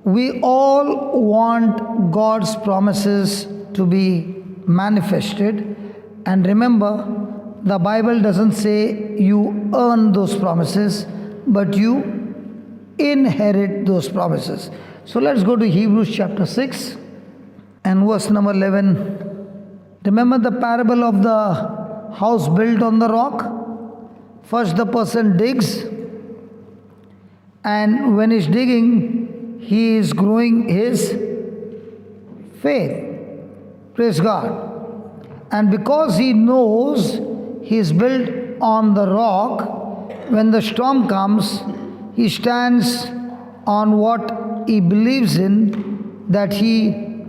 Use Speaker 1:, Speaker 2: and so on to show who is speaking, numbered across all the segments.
Speaker 1: We all want God's promises to be manifested. And remember, the Bible doesn't say you earn those promises, but you inherit those promises. So let's go to Hebrews chapter 6 and verse number 11. Remember the parable of the house built on the rock? First the person digs, and when he's digging, he is growing his faith. Praise God. And because he knows he is built on the rock, when the storm comes, he stands on what he believes in, that he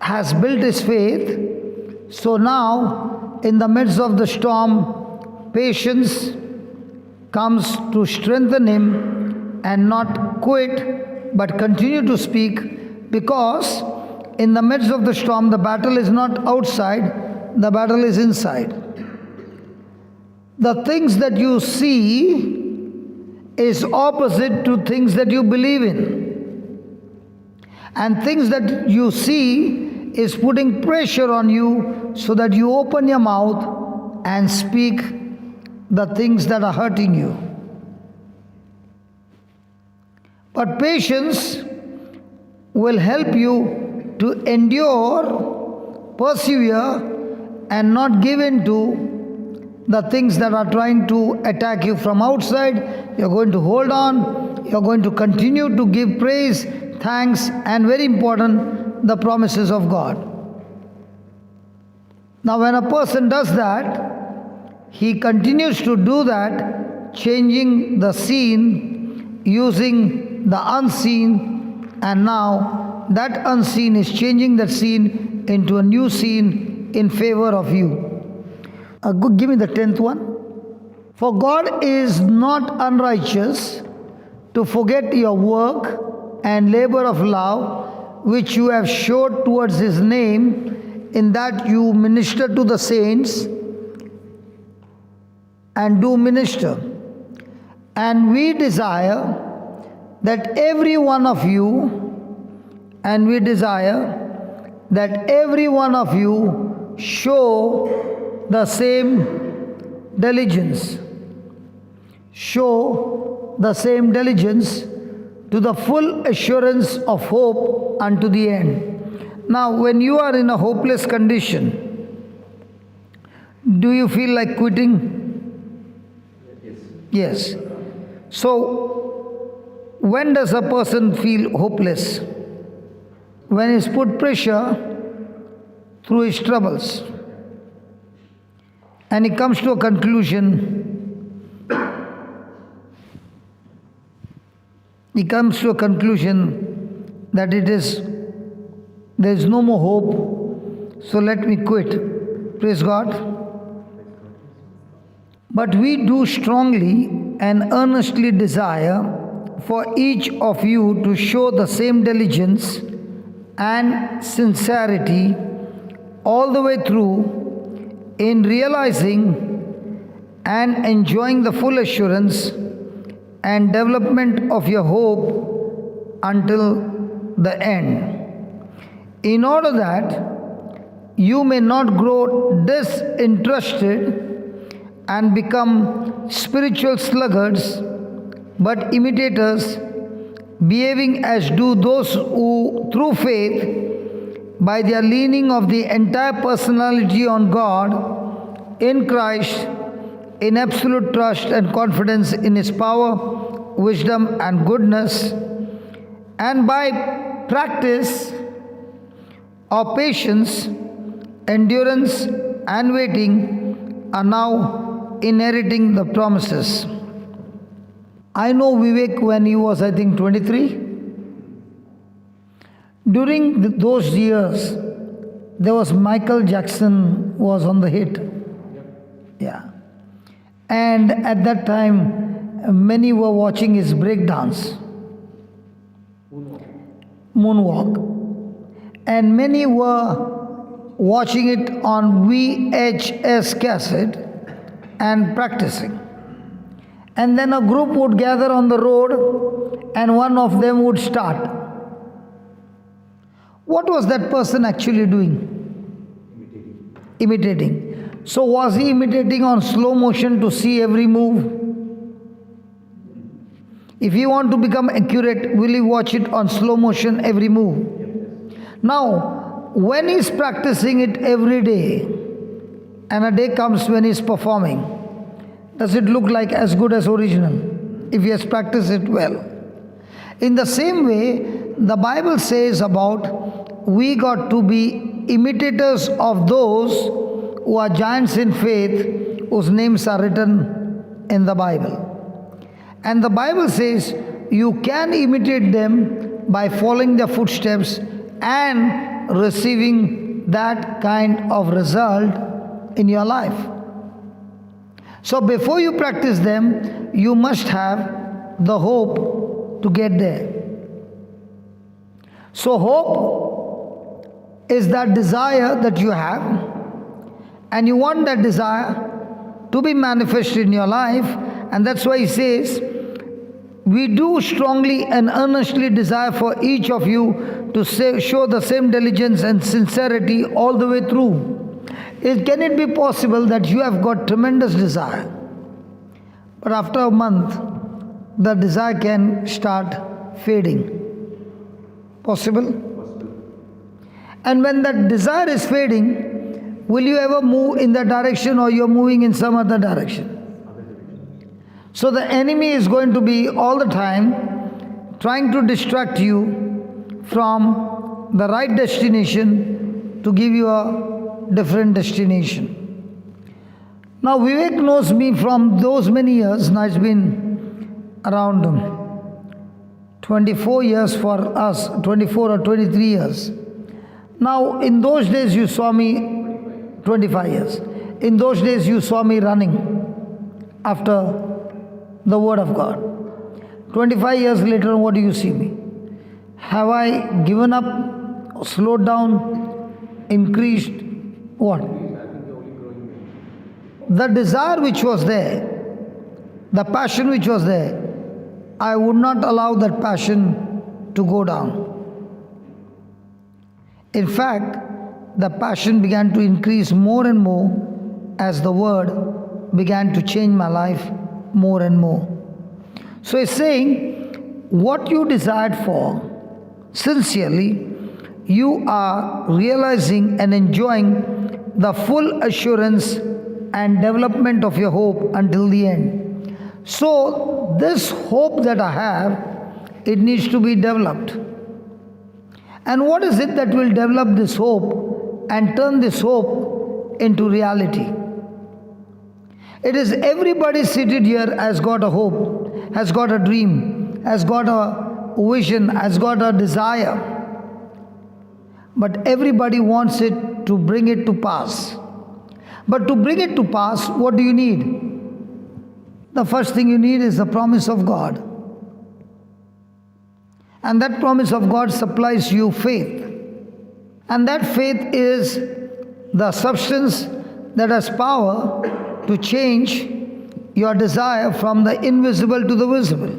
Speaker 1: has built his faith. So now, in the midst of the storm, patience comes to strengthen him and not quit but continue to speak, because in the midst of the storm the battle is not outside, the battle is inside. The things that you see is opposite to things that you believe in, and things that you see is putting pressure on you so that you open your mouth and speak the things that are hurting you. But patience will help you to endure, persevere, and not give in to the things that are trying to attack you from outside. You're going to hold on. You're going to continue to give praise, thanks, and very important, the promises of God. Now, when a person does that, he continues to do that, changing the scene, using the unseen, and now that unseen is changing that scene into a new scene in favor of you. Give me the 10th one. For God is not unrighteous to forget your work and labor of love, which you have showed towards His name, in that you minister to the saints and do minister. And we desire that every one of you, show the same diligence. Show the same diligence to the full assurance of hope unto the end. Now, when you are in a hopeless condition, do you feel like quitting? Yes. So, when does a person feel hopeless? When he's put pressure through his troubles, and he comes to a conclusion. He comes to a conclusion that there is no more hope, so let me quit. Praise God. But we do strongly and earnestly desire for each of you to show the same diligence and sincerity all the way through in realizing and enjoying the full assurance and development of your hope until the end, in order that you may not grow disinterested and become spiritual sluggards, but imitators, behaving as do those who, through faith, by their leaning of the entire personality on God, in Christ, in absolute trust and confidence in His power, wisdom, and goodness, and by practice of patience, endurance, and waiting, are now inheriting the promises. I know Vivek when he was, I think, 23. During those years, there was Michael Jackson was on the hit. Yeah. And at that time, many were watching his breakdance, moonwalk. And many were watching it on VHS cassette and practicing. And then a group would gather on the road and one of them would start. What was that person actually doing? Imitating. So was he imitating on slow motion to see every move? If you want to become accurate, will you watch it on slow motion every move? Now, when he's practicing it every day, and a day comes when he's performing, does it look like as good as original? If he has practiced it well. In the same way, the Bible says about we got to be imitators of those who are giants in faith, whose names are written in the Bible. And the Bible says you can imitate them by following their footsteps and receiving that kind of result in your life. So before you practice them, you must have the hope to get there. So hope is that desire that you have, and you want that desire to be manifested in your life, and that's why he says, we do strongly and earnestly desire for each of you to show the same diligence and sincerity all the way through. Can it be possible that you have got tremendous desire, but after a month, the desire can start fading? Possible? And when that desire is fading, will you ever move in that direction, or you're moving in some other direction? So the enemy is going to be all the time trying to distract you from the right destination to give you a different destination. Now Vivek knows me from those many years. Now it's been around 24 years for us, 24 or 23 years. Now in those days you saw me, 25 years. In those days you saw me running after the Word of God. 25 years later, what do you see me? Have I given up, slowed down, increased? What? The desire which was there, the passion which was there, I would not allow that passion to go down. In fact, the passion began to increase more and more as the Word began to change my life more and more. So he's saying, what you desired for, sincerely, you are realizing and enjoying the full assurance and development of your hope until the end. So this hope that I have, it needs to be developed. And what is it that will develop this hope and turn this hope into reality? It is everybody seated here has got a hope, has got a dream, has got a vision, has got a desire. But everybody wants it to bring it to pass. But to bring it to pass, what do you need? The first thing you need is the promise of God. And that promise of God supplies you faith. And that faith is the substance that has power to change your desire from the invisible to the visible.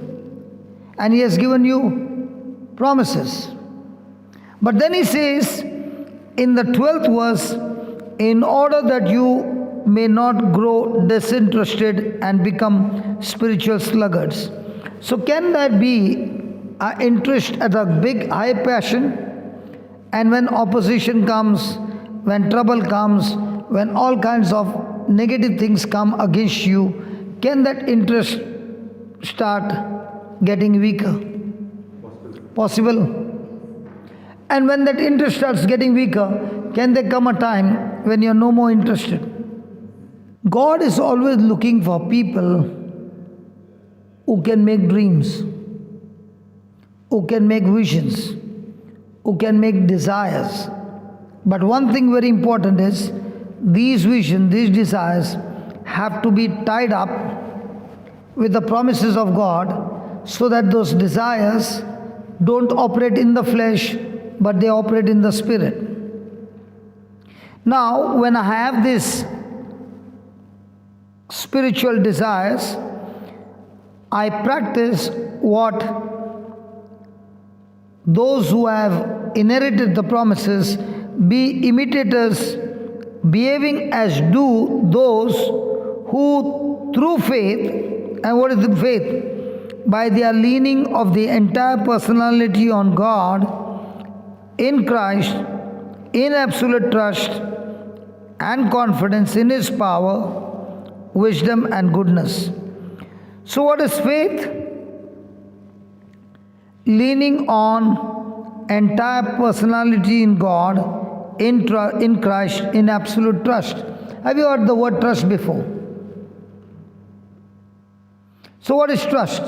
Speaker 1: And He has given you promises. But then He says in the 12th verse, in order that you may not grow disinterested and become spiritual sluggards. So can that be an interest at a big high passion? And when opposition comes, when trouble comes, when all kinds of negative things come against you, can that interest start getting weaker? Possible. And when that interest starts getting weaker, can there come a time when you're no more interested? God is always looking for people who can make dreams, who can make visions, who can make desires. But one thing very important is, these visions, these desires have to be tied up with the promises of God, so that those desires don't operate in the flesh, but they operate in the spirit. Now, when I have these spiritual desires, I practice what those who have inherited the promises, be imitators, behaving as do those who through faith, and what is the faith? By their leaning of the entire personality on God, in Christ, in absolute trust and confidence in His power, wisdom and goodness. So what is faith? Leaning on entire personality in God, in Christ, in absolute trust. Have you heard the word trust before? So what is trust?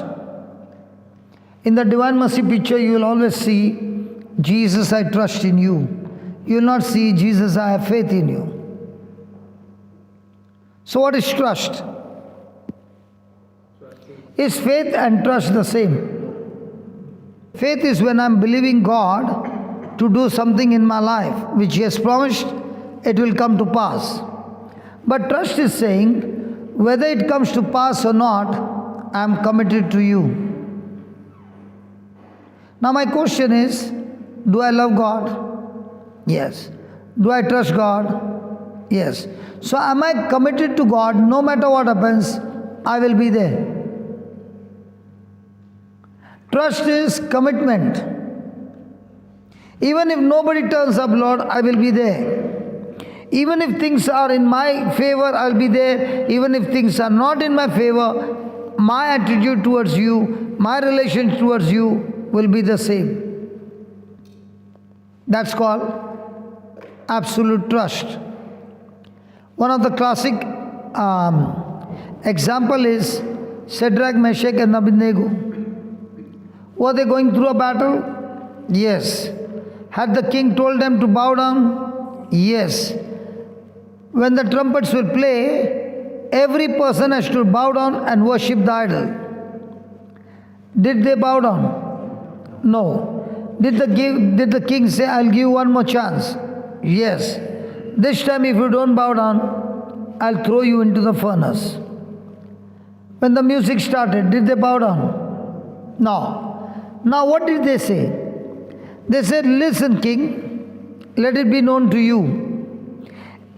Speaker 1: In the Divine Mercy picture, you will always see, Jesus, I trust in you. You will not see, Jesus, I have faith in you. So what is trust? Is faith and trust the same? Faith is when I am believing God to do something in my life, which He has promised, it will come to pass. But trust is saying, whether it comes to pass or not, I am committed to you. Now my question is, do I love God? Yes. Do I trust God? Yes. So am I committed to God? No matter what happens, I will be there. Trust is commitment. Even if nobody turns up, Lord, I will be there. Even if things are in my favor, I'll be there. Even if things are not in my favor, my attitude towards you, my relation towards you will be the same. That's called absolute trust. One of the classic example is Shadrach, Meshach and Abednego. Were they going through a battle? Yes. Had the king told them to bow down? Yes. When the trumpets will play, every person has to bow down and worship the idol. Did they bow down? No. Did the king say, I'll give you one more chance? Yes. This time if you don't bow down, I'll throw you into the furnace. When the music started, did they bow down? No. Now what did they say? They said, listen, king, let it be known to you.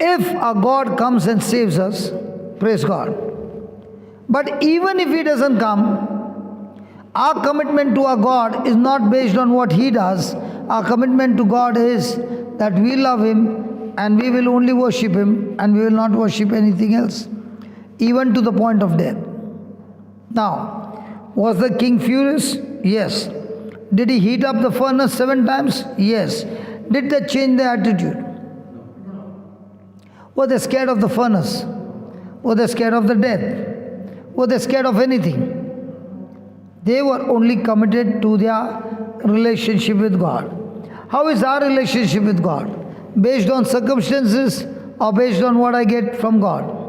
Speaker 1: If our God comes and saves us, praise God. But even if He doesn't come, our commitment to our God is not based on what He does. Our commitment to God is that we love Him and we will only worship Him and we will not worship anything else, even to the point of death. Now, was the king furious? Yes. Did he heat up the furnace 7 times? Yes. Did they change their attitude? Were they scared of the furnace? Were they scared of the death? Were they scared of anything? They were only committed to their relationship with God. How is our relationship with God? Based on circumstances or based on what I get from God?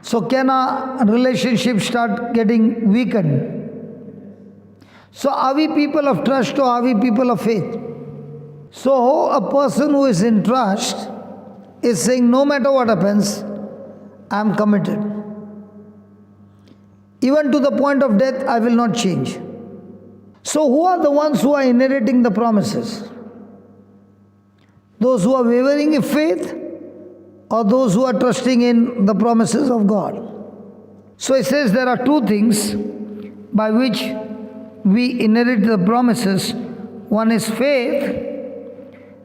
Speaker 1: So can our relationship start getting weakened? So are we people of trust or are we people of faith? So a person who is in trust is saying, no matter what happens, I am committed. Even to the point of death, I will not change. So who are the ones who are inheriting the promises? Those who are wavering in faith or those who are trusting in the promises of God? So it says there are 2 things by which we inherit the promises. One is faith,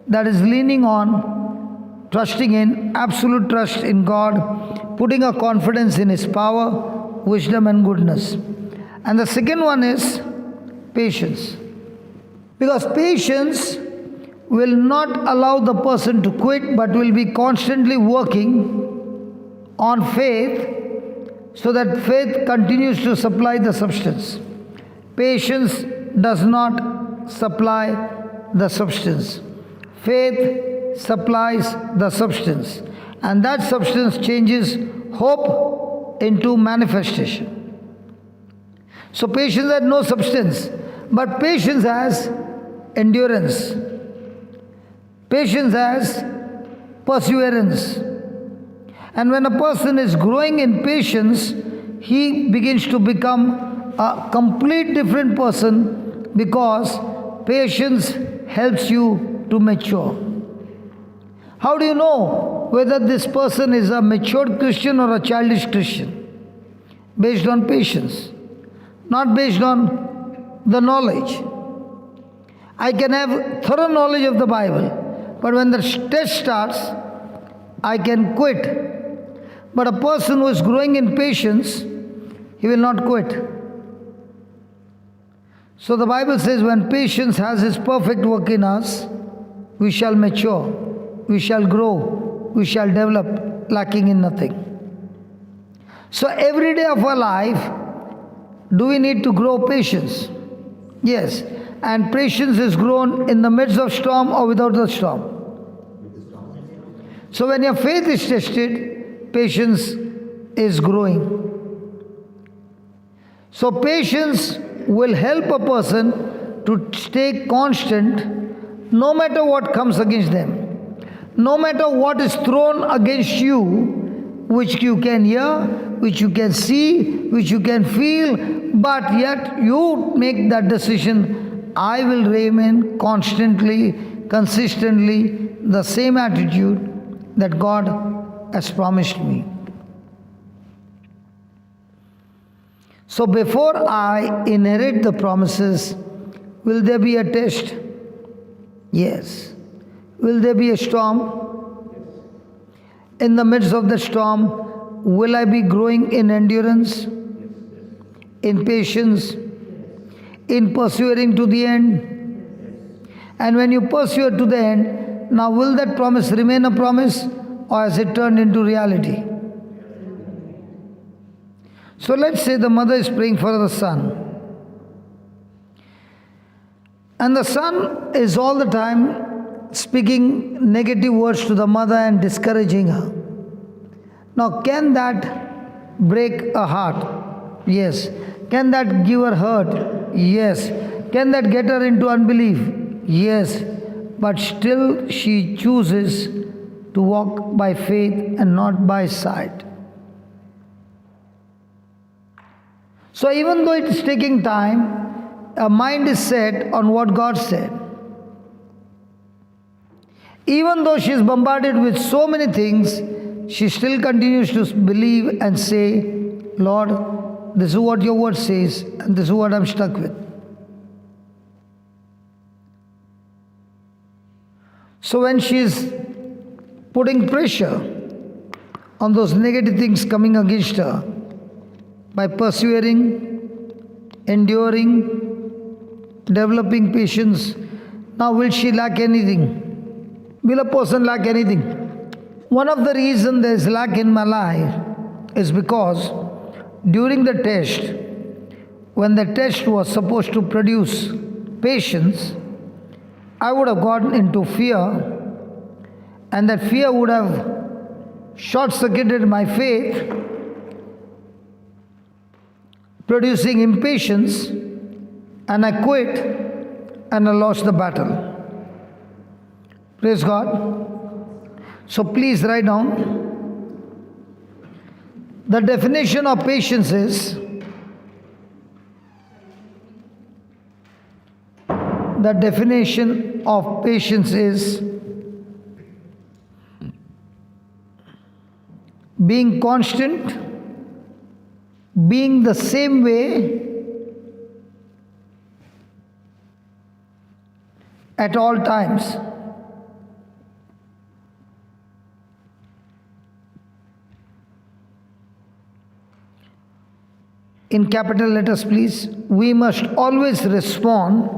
Speaker 1: that is leaning on, trusting in, absolute trust in God, putting a confidence in His power, wisdom and goodness. And the second one is patience. Because patience will not allow the person to quit, but will be constantly working on faith so that faith continues to supply the substance. Patience does not supply the substance. Faith supplies the substance. And that substance changes hope into manifestation. So patience has no substance, but patience has endurance. Patience has perseverance. And when a person is growing in patience, he begins to become a complete different person, because patience helps you to mature. How do you know whether this person is a matured Christian or a childish Christian? Based on patience, not based on the knowledge. I can have thorough knowledge of the Bible, but when the test starts, I can quit. But a person who is growing in patience, he will not quit. So the Bible says, when patience has its perfect work in us, we shall mature, we shall grow, we shall develop, lacking in nothing. So every day of our life, do we need to grow patience? Yes. And patience is grown in the midst of storm or without the storm. So when your faith is tested, patience is growing. So patience will help a person to stay constant no matter what comes against them. No matter what is thrown against you, which you can hear, which you can see, which you can feel, but yet you make that decision, I will remain constantly, consistently the same attitude that God has promised me. So before I inherit the promises, will there be a test? Yes. Will there be a storm? In the midst of the storm, will I be growing in endurance, in patience, in persevering to the end? And when you persevere to the end, now will that promise remain a promise, or has it turned into reality? So let's say the mother is praying for the son. And the son is all the time speaking negative words to the mother and discouraging her. Now, can that break a heart? Yes. Can that give her hurt? Yes. Can that get her into unbelief? Yes. But still she chooses to walk by faith and not by sight. So even though it is taking time, her mind is set on what God said. Even though she is bombarded with so many things, she still continues to believe and say, Lord, this is what your word says, and this is what I'm stuck with. So when she is putting pressure on those negative things coming against her, by persevering, enduring, developing patience, now will she lack anything? Will a person lack anything? One of the reasons there is lack in my life is because during the test, when the test was supposed to produce patience, I would have gotten into fear, and that fear would have short-circuited my faith, producing impatience, and I quit and I lost the battle. Praise God. So please write down. The definition of patience is being constant, being the same way at all times. In capital letters, please. We must always respond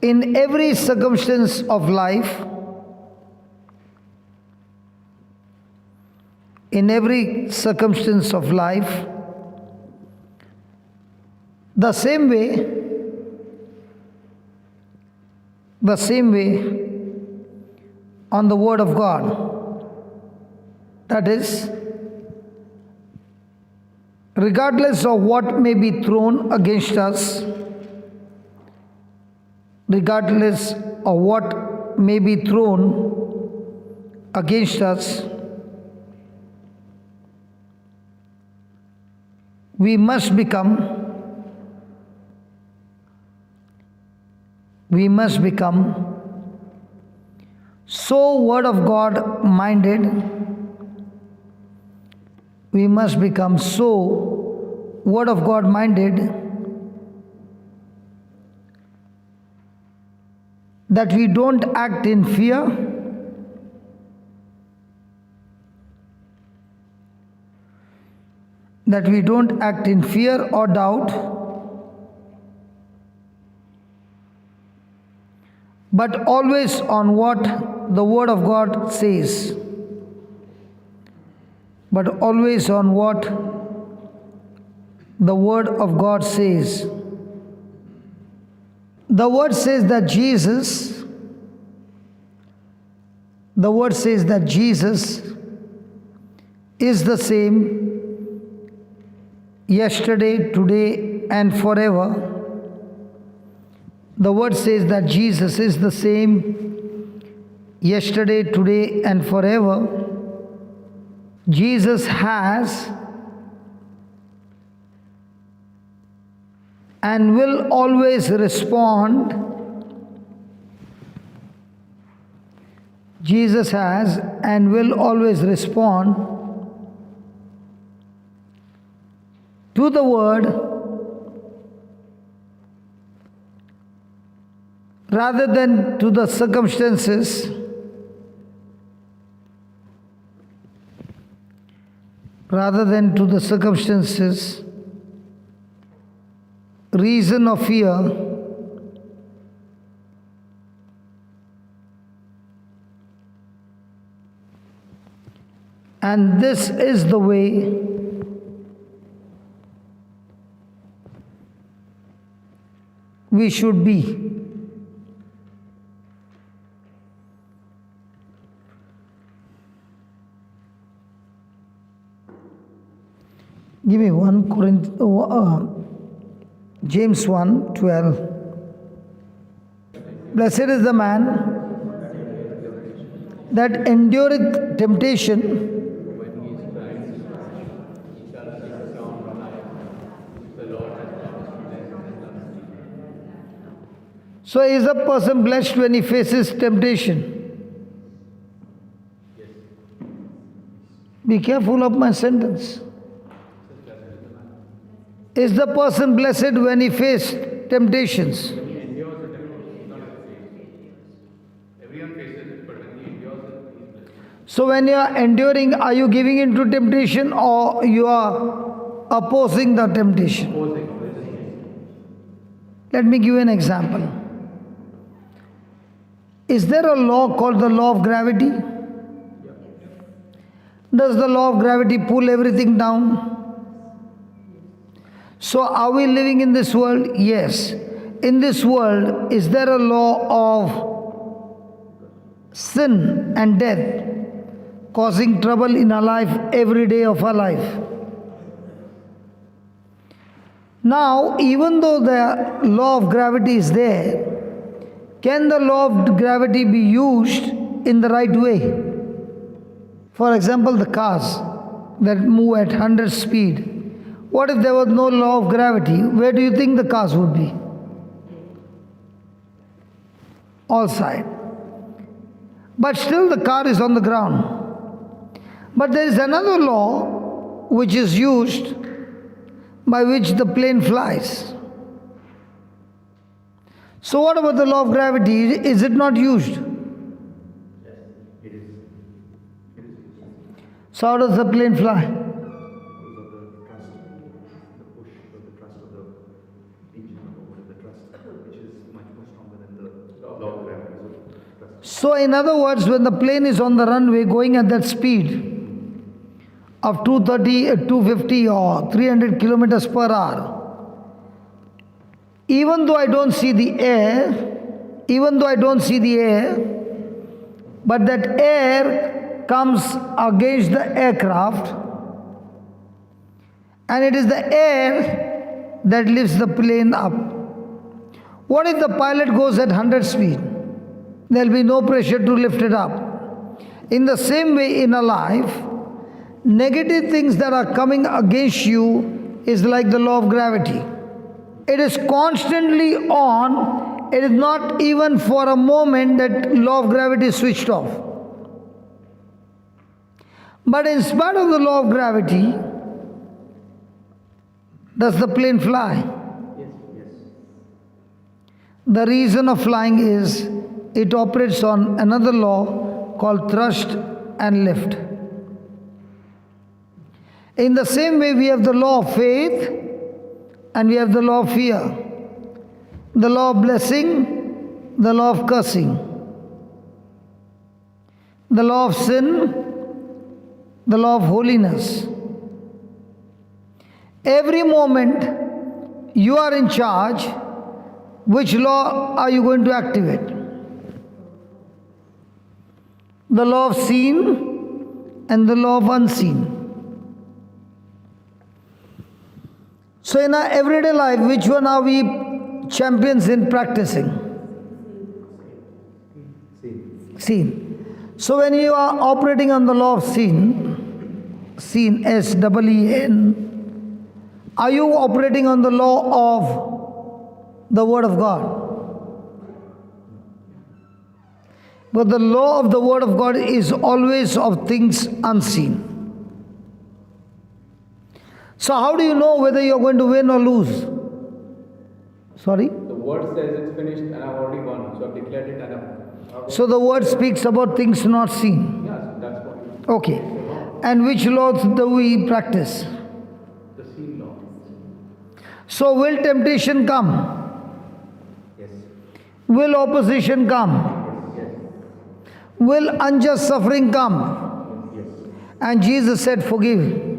Speaker 1: in every circumstance of life, the same way on the Word of God. That is, regardless of what may be thrown against us, regardless of what may be thrown against us, we must become so Word of God minded. We must become so Word of God minded that we don't act in fear, or doubt, but always on what the Word of God says. But always on what the Word of God says. The Word says that Jesus is the same yesterday, today, and forever. The Word says that Jesus is the same yesterday, today, and forever. Jesus has and will always respond. Jesus has and will always respond to the Word rather than to the circumstances, reason of fear, and this is the way we should be. Give me James 1:12. Blessed is the man that endureth temptation, so is a person blessed when he faces temptation? Be careful of my sentence. Is the person blessed when he faces temptations? So when you are enduring, are you giving in to temptation or you are opposing the temptation? Let me give you an example. Is there a law called the law of gravity? Does the law of gravity pull everything down? So are we living in this world? Yes. In this world, is there a law of sin and death causing trouble in our life every day of our life? Now, even though the law of gravity is there, can the law of gravity be used in the right way? For example, the cars that move at 100 speed. What if there was no law of gravity? Where do you think the cars would be? All side. But still the car is on the ground. But there is another law which is used by which the plane flies. So what about the law of gravity? Is it not used? So how does the plane fly? So in other words, when the plane is on the runway going at that speed of 230, 250 or 300 kilometers per hour, even though I don't see the air, but that air comes against the aircraft, and it is the air that lifts the plane up. What if the pilot goes at 100 speed? There will be no pressure to lift it up. In the same way, in a life, negative things that are coming against you is like the law of gravity. It is constantly on. It is not even for a moment that law of gravity is switched off. But in spite of the law of gravity, does the plane fly?
Speaker 2: Yes, yes.
Speaker 1: The reason of flying is it operates on another law called thrust and lift. In the same way, we have the law of faith and we have the law of fear. The law of blessing, the law of cursing. The law of sin, the law of holiness. Every moment you are in charge, which law are you going to activate? The law of seen and the law of unseen. So in our everyday life, which one are we champions in practicing? Seen. So when you are operating on the law of seen, S-E-E-N, are you operating on the law of the Word of God? But the law of the Word of God is always of things unseen. So how do you know whether you're going to win or lose? Sorry?
Speaker 2: The word says it's finished and I've already won. So I've declared it and I've...
Speaker 1: So the Word speaks about things not seen.
Speaker 2: Yes, that's what...
Speaker 1: Okay. And which laws do we practice?
Speaker 2: The seen law.
Speaker 1: So will temptation come?
Speaker 2: Yes.
Speaker 1: Will opposition come?
Speaker 2: Yes.
Speaker 1: Will unjust suffering come?
Speaker 2: Yes.
Speaker 1: And Jesus said, forgive.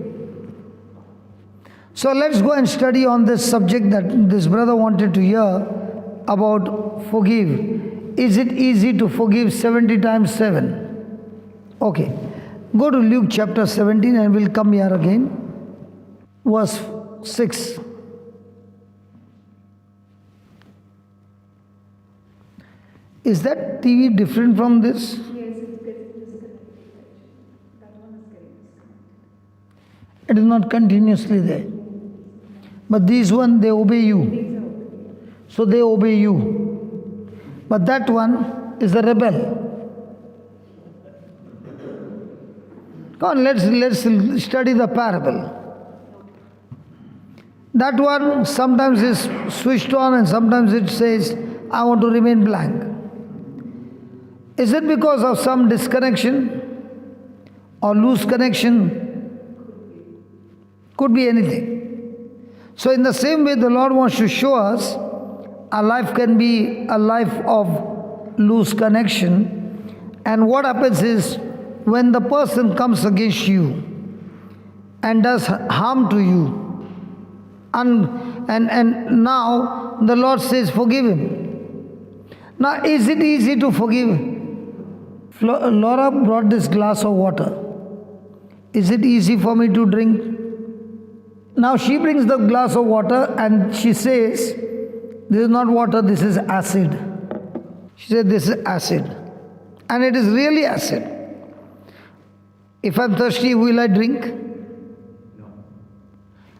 Speaker 1: So let's go and study on this subject that this brother wanted to hear about forgive. Is it easy to forgive 70 times 7? Okay. Go to Luke chapter 17 and we'll come here again. Verse 6. Is that TV different from this?
Speaker 3: Yes, it's getting disconnected. That one is getting disconnected.
Speaker 1: It is not continuously there. But these one, they obey you. So they obey you. But that one is a rebel. Come on, let's study the parable. That one sometimes is switched on and sometimes it says, I want to remain blank. Is it because of some disconnection or loose connection? Could be anything. So in the same way, the Lord wants to show us our life can be a life of loose connection. And what happens is, when the person comes against you and does harm to you, and now the Lord says, forgive him. Now, is it easy to forgive? Laura brought this glass of water. Is it easy for me to drink? Now she brings the glass of water and she says, this is not water, this is acid. She said, this is acid. And it is really acid. If I'm thirsty, will I drink?
Speaker 2: No.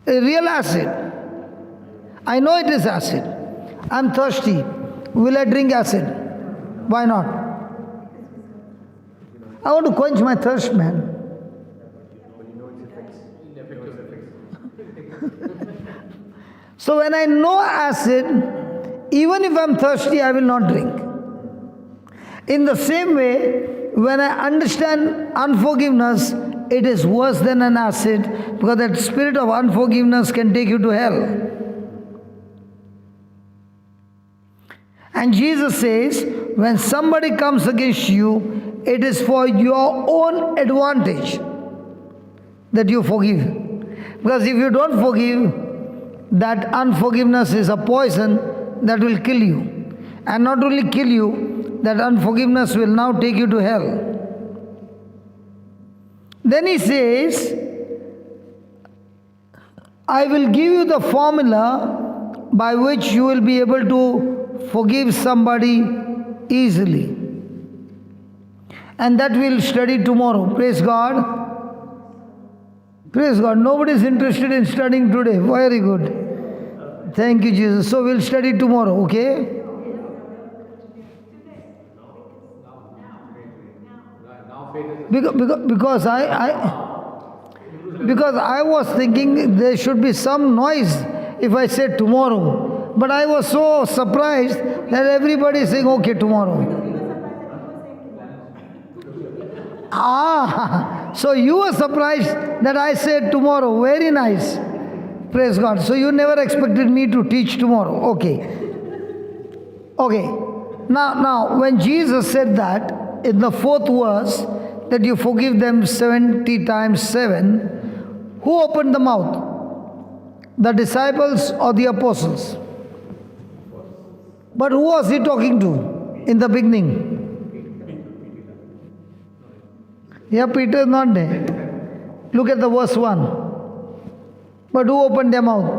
Speaker 1: A real acid. I know it is acid. I'm thirsty. Will I drink acid? Why not? I want to quench my thirst, man. So when I know acid, even if I'm thirsty, I will not drink. In the same way, when I understand unforgiveness, it is worse than an acid, because that spirit of unforgiveness can take you to hell. And Jesus says, when somebody comes against you, it is for your own advantage that you forgive. Because if you don't forgive, that unforgiveness is a poison that will kill you. And not only kill you, that unforgiveness will now take you to hell. Then he says, I will give you the formula by which you will be able to forgive somebody easily. And that we'll study tomorrow. Praise God. Praise God. Nobody is interested in studying today. Very good. Thank you, Jesus. So we'll study tomorrow, okay?
Speaker 2: Now faith is
Speaker 1: Because I was thinking there should be some noise if I said tomorrow. But I was so surprised that everybody is saying, okay, tomorrow. So you were surprised that I said tomorrow. Very nice. Praise God. So you never expected me to teach tomorrow. Okay. Okay. Now, when Jesus said that in the 4th verse, that you forgive them 70 times 7, who opened the mouth? The disciples or the apostles? But who was he talking to in the beginning? Yeah, Peter is not there. Look at the verse 1. But who opened their mouth?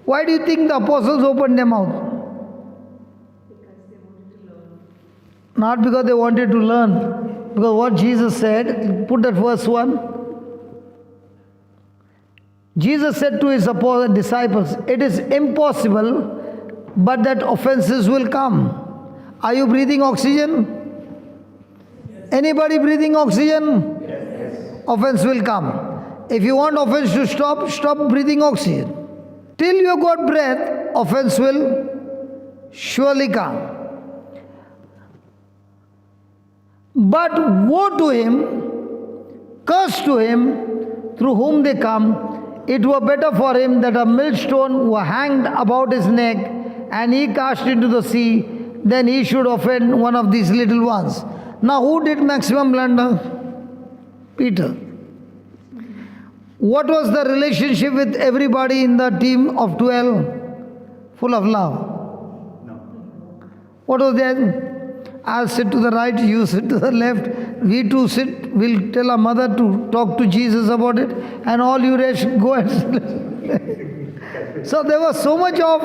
Speaker 1: Why do you think the apostles opened their mouth? Not because they wanted to learn. Because what Jesus said, put that verse 1. Jesus said to his disciples, it is impossible, but that offenses will come. Are you breathing oxygen? Anybody breathing oxygen? Yes. Offense will come. If you want offense to stop breathing oxygen. Till you got breath, offense will surely come. But woe to him, curse to him, through whom they come. It were better for him that a millstone were hanged about his neck and he cast into the sea, than he should offend one of these little ones. Now who did maximum blunder? Peter. What was the relationship with everybody in the team of 12? Full of love. No. What was that? I'll sit to the right, you sit to the left. We two sit, we'll tell our mother to talk to Jesus about it, and all you rest go and So there was so much of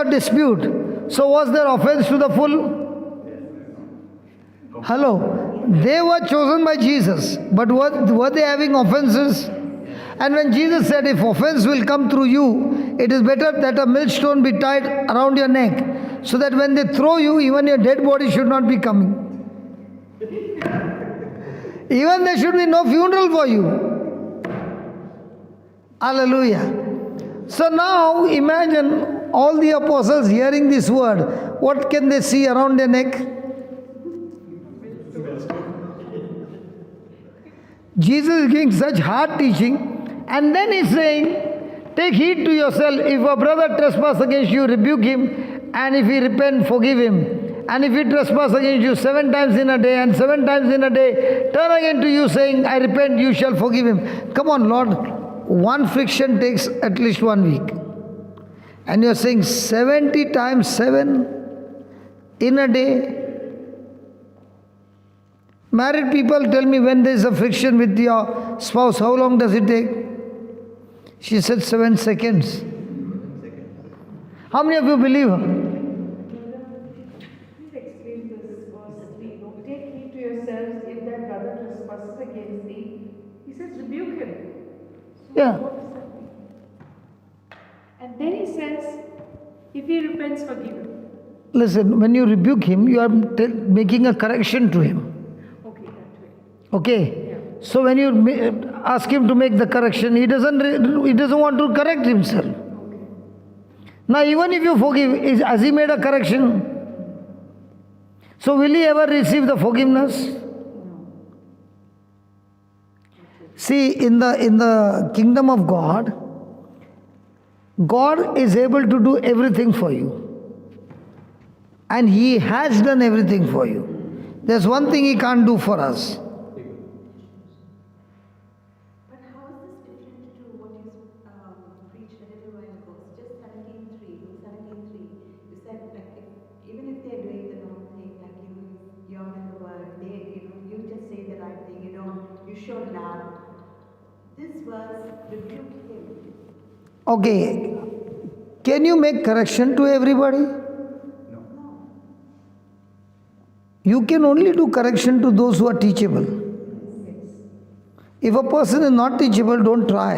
Speaker 1: dispute. So was there offense to the full? Hello. They were chosen by Jesus, but were they having offenses? And when Jesus said, if offense will come through you, it is better that a millstone be tied around your neck, so that when they throw you, even your dead body should not be coming. Even there should be no funeral for you. Hallelujah. So now imagine all the apostles hearing this word. What can they see around their neck? Jesus is giving such hard teaching, and then he's saying, take heed to yourself. If a brother trespass against you, rebuke him, and if he repent, forgive him. And if he trespass against you 7 times in a day, and 7 times in a day, turn again to you saying, I repent, you shall forgive him. Come on, Lord. One friction takes at least 1 week. And you're saying 70 times 7 in a day. Married people, tell me, when there is a friction with your spouse, how long does it take? She said 7 seconds. How many of you believe her?
Speaker 3: Please explain this verse 3. Take heed to yourselves if that brother trespasses against thee. He says, rebuke him. So
Speaker 1: Yeah.
Speaker 3: what does that mean? And then he says, if he repents, forgive him.
Speaker 1: Listen, when you rebuke him, you are making a correction to him.
Speaker 3: Okay, that way.
Speaker 1: Okay?
Speaker 3: Yeah.
Speaker 1: So when you ask him to make the correction, he doesn't want to correct himself.
Speaker 3: Okay.
Speaker 1: Now even if you forgive, has he made a correction? So will he ever receive the forgiveness?
Speaker 3: No.
Speaker 1: See, in the kingdom of God, God is able to do everything for you. And he has done everything for you. There's one thing he can't do for us.
Speaker 4: But how is this different to what you preached a little while ago? Just 17:3, Luke 17:3. You said like even if they're doing the wrong thing, like you're in the world, you just say the right thing, you show love. This was rebuke him.
Speaker 1: Okay. Can you make correction to everybody?
Speaker 4: No.
Speaker 1: You can only do correction to those who are teachable. If a person is not teachable, don't try.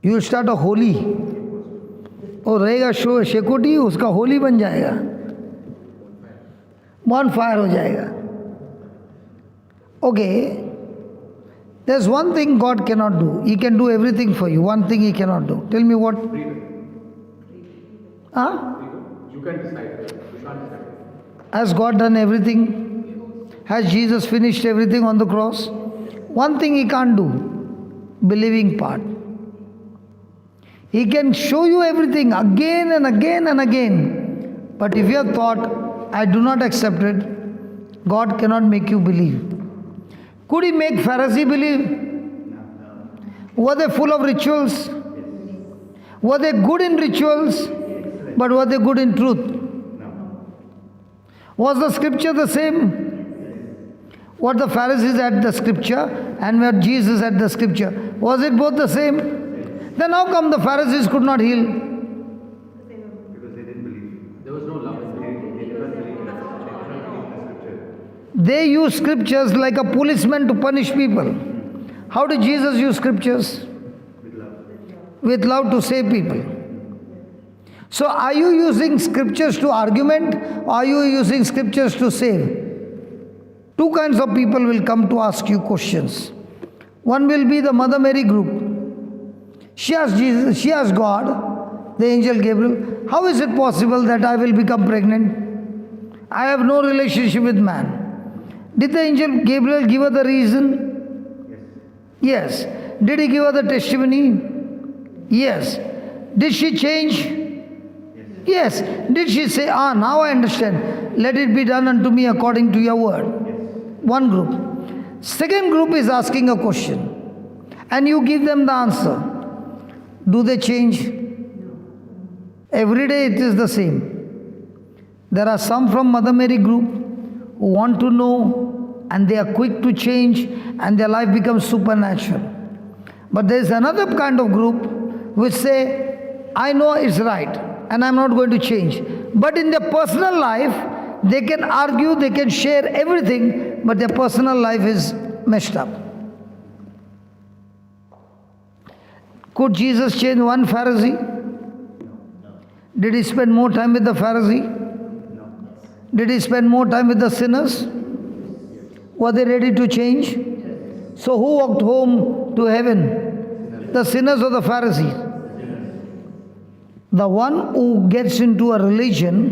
Speaker 1: You will start a holy. और रहेगा शेकोटी, उसका होली बन जाएगा, bonfire हो जाएगा. Okay, there's one thing God cannot do. He can do everything for you. One thing He cannot do. Tell me what? Huh?
Speaker 2: You can decide. You can't decide.
Speaker 1: Has God done everything? Has Jesus finished everything on the cross? One thing He can't do, believing part. He can show you everything again and again and again. But if you have thought, I do not accept it, God cannot make you believe. Could He make Pharisee believe? Were they full of rituals? Were they good in rituals? But were they good in truth? Was the scripture the same? What the Pharisees had the scripture and what Jesus had the scripture, was it both the same? Then how come the Pharisees could not heal?
Speaker 2: Because they didn't believe. There was no love. They didn't believe in the scripture.
Speaker 1: They use scriptures like a policeman to punish people. How did Jesus use scriptures?
Speaker 2: With love.
Speaker 1: With love to save people. So are you using scriptures to argument, or are you using scriptures to save? Two kinds of people will come to ask you questions. One will be the Mother Mary group. She asked Jesus, she asked God, the angel Gabriel, how is it possible that I will become pregnant? I have no relationship with man. Did the angel Gabriel give her the reason? Yes. Did he give her the testimony? Yes. Did she change? Yes. Did she say, now I understand. Let it be done unto me according to your word. One group. Second group is asking a question. And you give them the answer. Do they change? Every day it is the same. There are some from Mother Mary group who want to know and they are quick to change and their life becomes supernatural. But there is another kind of group which say, I know it's right and I'm not going to change. But in their personal life, they can argue, they can share everything, but their personal life is messed up. Could Jesus change one Pharisee? Did He spend more time with the Pharisee? Did He spend more time with the sinners? Were they ready to change? So who walked home to heaven? The sinners or the Pharisees? The one who gets into a religious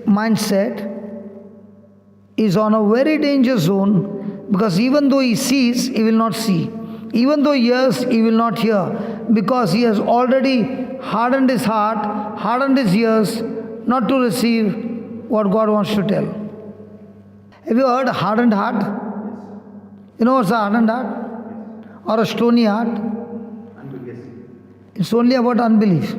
Speaker 1: mindset is on a very danger zone, because even though he sees, he will not see. Even though he hears, he will not hear, because he has already hardened his heart, hardened his ears, not to receive what God wants to tell. Have you heard hardened heart? You know what's a hardened heart? Or a stony heart? It's only about unbelief.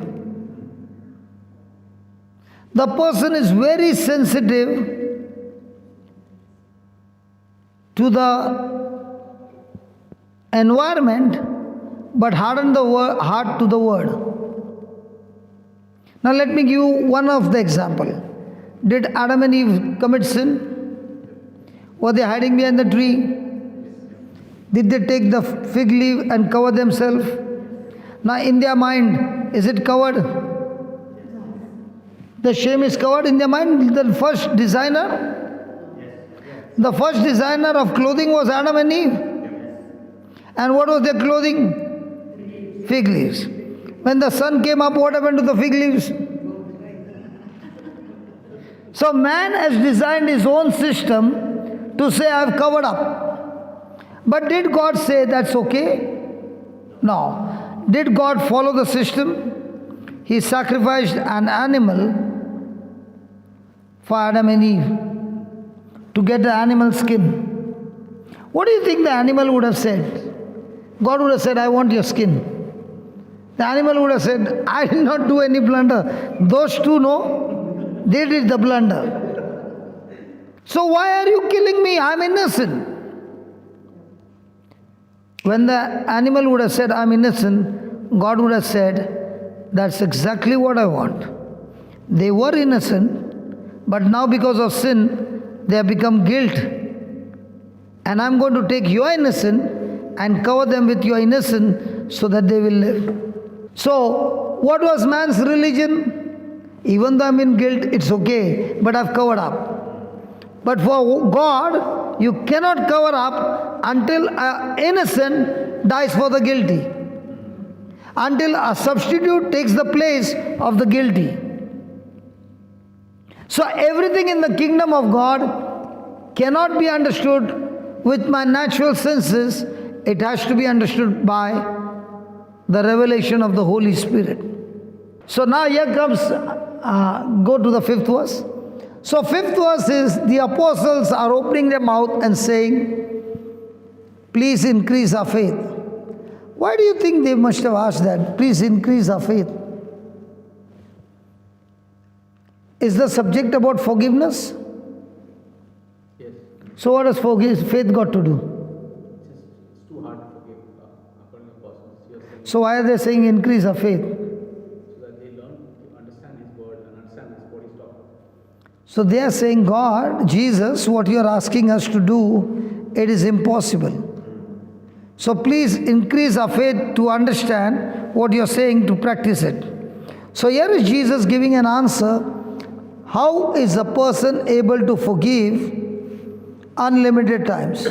Speaker 1: The person is very sensitive to the environment, but harden the heart to the word. Now let me give you one of the example. Did Adam and Eve commit sin? Were they hiding behind the tree? Did they take the fig leaf and cover themselves? Now in their mind, is it covered? The shame is covered in their mind. The first designer of clothing was Adam and Eve. And what was their clothing? Fig leaves. When the sun came up, what happened to the fig leaves? So man has designed his own system to say, I have covered up. But did God say that's okay? No. Did God follow the system? He sacrificed an animal for Adam and Eve to get the animal skin. What do you think the animal would have said? God would have said, I want your skin. The animal would have said, I did not do any blunder. Those two, no, they did the blunder. So why are you killing me? I am innocent. When the animal would have said, I am innocent, God would have said, that's exactly what I want. They were innocent, but now because of sin, they have become guilt. And I'm going to take your innocence and cover them with your innocence so that they will live. So, what was man's religion? Even though I'm in guilt, it's okay, but I've covered up. But for God, you cannot cover up until an innocent dies for the guilty. Until a substitute takes the place of the guilty. So everything in the kingdom of God cannot be understood with my natural senses. It has to be understood by the revelation of the Holy Spirit. So now here comes, go to the 5th verse. So 5th verse is the apostles are opening their mouth and saying, please increase our faith. Why do you think they must have asked that? Please increase our faith. Is the subject about forgiveness?
Speaker 2: Yes.
Speaker 1: So what has faith got to do?
Speaker 2: It's too hard to forgive according to apostles.
Speaker 1: So why are they saying increase our faith?
Speaker 2: So that they learn to understand His word and understand what He's talking about.
Speaker 1: So they are saying, God, Jesus, what you are asking us to do, it is impossible. So please increase our faith to understand what you are saying, to practice it. So here is Jesus giving an answer. How is a person able to forgive unlimited times?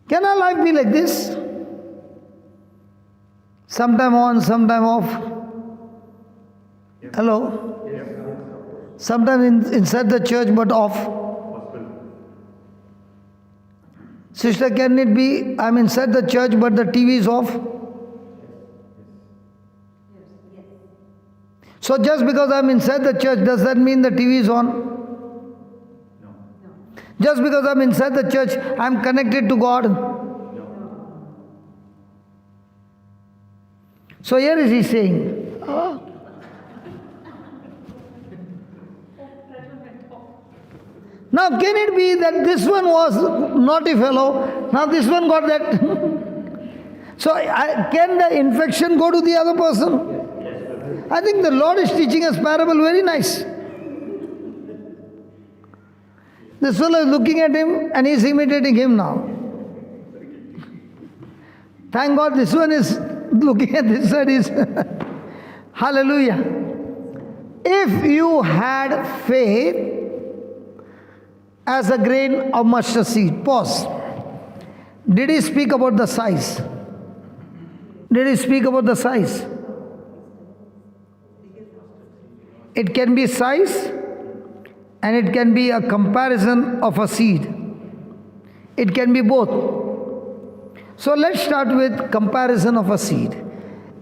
Speaker 1: Can our life be like this? Sometime on, sometime off. Hello? Sometime inside the church but off. Sister, can it be I'm inside the church but the TV is off? So just because I'm inside the church, does that mean the TV is on?
Speaker 2: No.
Speaker 1: Just because I'm inside the church, I'm connected to God? So here is he saying, now can it be that this one was naughty fellow, now this one got that? So can the infection go to the other person? I think the Lord is teaching us parable very nice. This fellow is looking at him and he is imitating him now. Thank God this one is looking at this side. Is hallelujah. If you had faith as a grain of mustard seed. Pause. Did he speak about the size? Did he speak about the size? It can be size and it can be a comparison of a seed. It can be both. So let's start with comparison of a seed.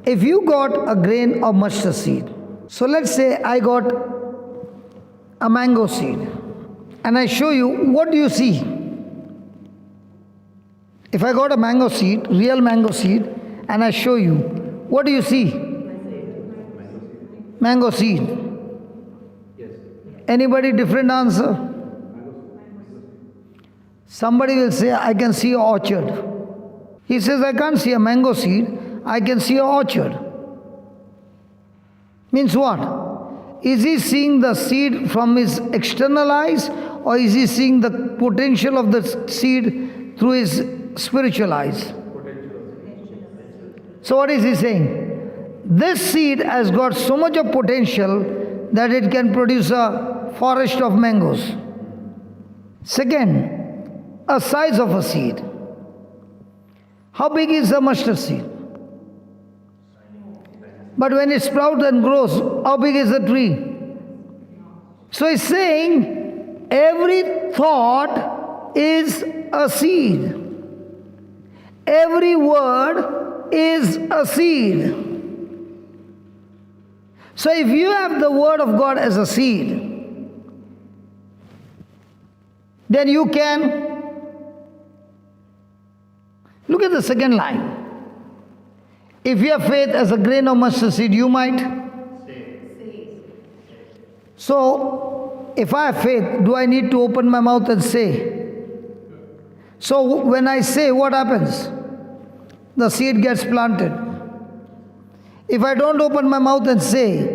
Speaker 1: If you got a grain of mustard seed, so let's say I got a mango seed and I show you, what do you see? If I got a mango seed, real mango seed, and I show you, what do you see? Mango seed. Anybody different answer? Somebody will say, I can see an orchard. He says, I can't see a mango seed, I can see an orchard. Means what? Is he seeing the seed from his external eyes, or is he seeing the potential of the seed through his spiritual eyes? So what is he saying? This seed has got so much of potential that it can produce a forest of mangoes. Second, a size of a seed. How big is the mustard seed? But when it sprouts and grows, how big is the tree? So he's saying every thought is a seed. Every word is a seed. So if you have the word of God as a seed, then you can look at the second line. If you have faith as a grain of mustard seed, you might say. So if I have faith, do I need to open my mouth and say? So when I say, what happens? The seed gets planted. If I don't open my mouth and say,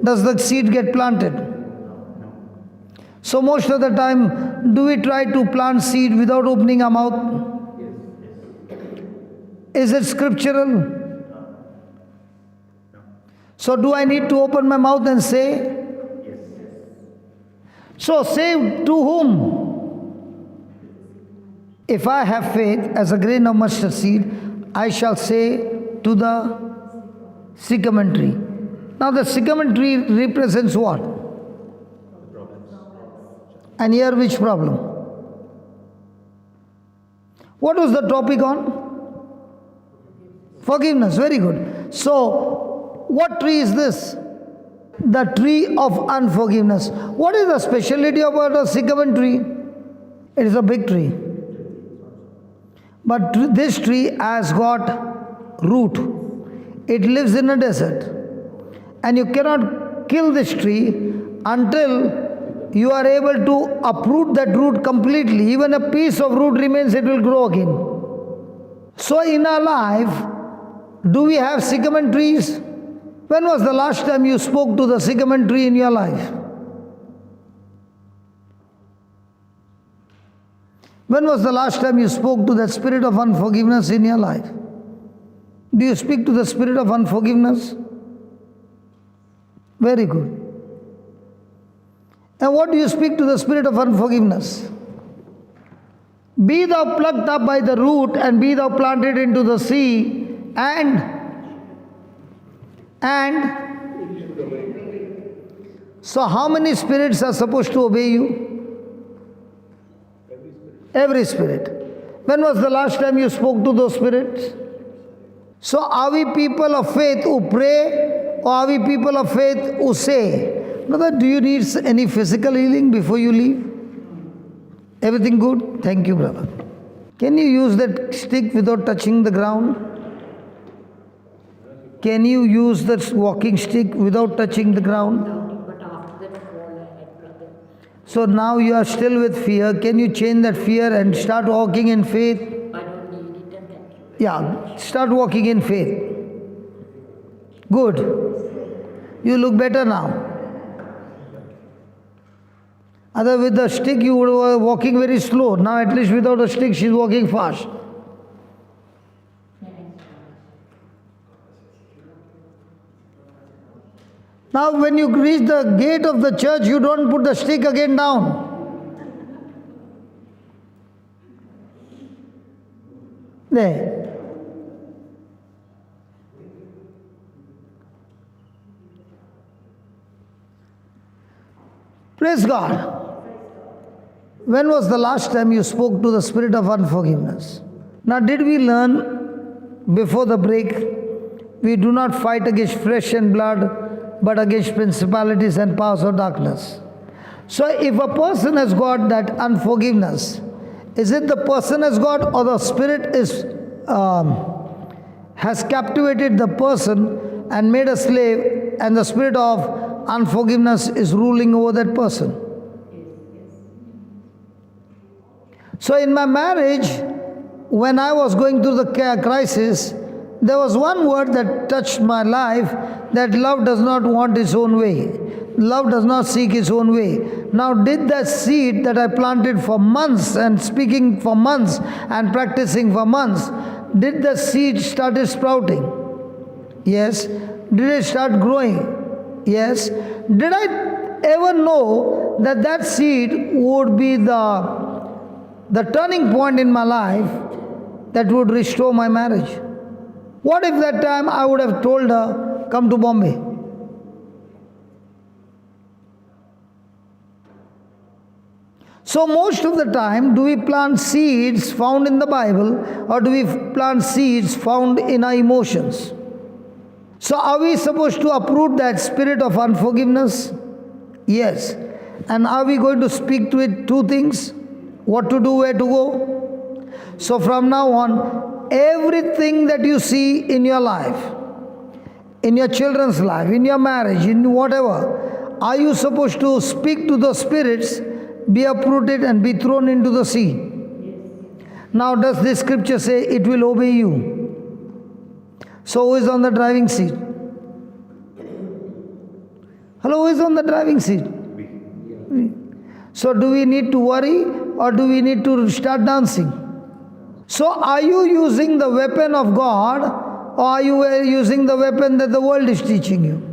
Speaker 1: does the seed get planted? So most of the time, do we try to plant seed without opening our mouth? Is it scriptural? So do I need to open my mouth and say? So say to whom? If I have faith as a grain of mustard seed, I shall say to the sycamore tree. Now the sycamore tree represents what? And here which problem? What was the topic on? Forgiveness. Very good. So what tree is this? The tree of unforgiveness. What is the speciality about a sycamore tree? It is a big tree. But this tree has got root. It lives in a desert. And you cannot kill this tree until you are able to uproot that root completely. Even a piece of root remains, it will grow again. So in our life, do we have sycamore trees? When was the last time you spoke to the sycamore tree in your life? When was the last time you spoke to that spirit of unforgiveness in your life? Do you speak to the spirit of unforgiveness? Very good. And what do you speak to the spirit of unforgiveness? Be thou plucked up by the root, and be thou planted into the sea, and so how many spirits are supposed to obey you? Every spirit. When was the last time you spoke to those spirits? So are we people of faith who pray, or are we people of faith who say? Brother, do you need any physical healing before you leave? Everything good? Thank you, brother. Can you use that stick without touching the ground? Can you use that walking stick without touching the ground?
Speaker 5: But after that fall I had brother.
Speaker 1: So now you are still with fear. Can you change that fear and start walking in faith?
Speaker 5: I don't need it and thank you.
Speaker 1: Yeah, start walking in faith. Good. You look better now. Other with the stick you were walking very slow. Now at least without a stick she is walking fast. Now when you reach the gate of the church, you don't put the stick again down. There. Praise God. When was the last time you spoke to the spirit of unforgiveness? Now did we learn before the break, we do not fight against flesh and blood, but against principalities and powers of darkness. So if a person has got that unforgiveness, is it the person has got, or the spirit has captivated the person and made a slave, and the spirit of unforgiveness is ruling over that person? So in my marriage, when I was going through the crisis, there was one word that touched my life, that love does not want its own way. Love does not seek its own way. Now did that seed that I planted for months and speaking for months and practicing for months, did the seed started sprouting? Yes. Did it start growing? Yes. Did I ever know that that seed would be the turning point in my life that would restore my marriage? What if that time I would have told her, come to Bombay? So most of the time, do we plant seeds found in the Bible, or do we plant seeds found in our emotions? So are we supposed to uproot that spirit of unforgiveness? Yes. And are we going to speak to it two things? What to do, where to go? So from now on, everything that you see in your life, in your children's life, in your marriage, in whatever, are you supposed to speak to the spirits, be uprooted and be thrown into the sea? Now does this scripture say it will obey you? So who is on the driving seat? Hello, who is on the driving seat? We. So do we need to worry or do we need to start dancing? So are you using the weapon of God or are you using the weapon that the world is teaching you?